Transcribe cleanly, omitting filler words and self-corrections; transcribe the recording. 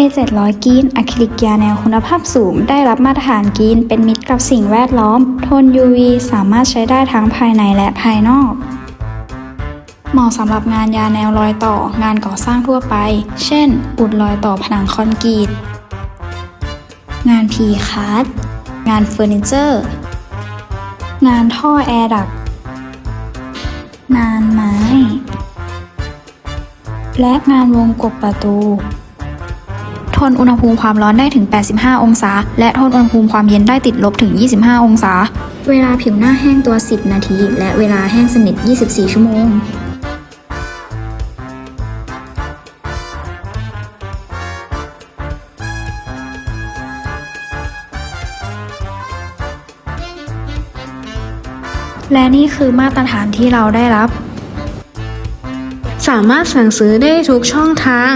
A700 กรีนอะคริลิกยาแนวคุณภาพสูงได้รับมาตรฐานกรีนเป็นมิตรกับสิ่งแวดล้อมทน UV สามารถใช้ได้ทั้งภายในและภายนอกเหมาะสำหรับงานยาแนวรอยต่องานก่อสร้างทั่วไปเช่นอุดรอยต่อผนังคอนกรีตงานพีคาร์ดงานเฟอร์นิเจอร์งานท่อแอร์ดักงานไม้และงานวงกบประตูทนอุณหภูมิความร้อนได้ถึง 85 องศาและทนอุณหภูมิความเย็นได้ติดลบถึง 25 องศาเวลาผิวหน้าแห้งตัว 10 นาทีและเวลาแห้งสนิท 24 ชั่วโมงและนี่คือมาตรฐานที่เราได้รับสามารถสั่งซื้อได้ทุกช่องทาง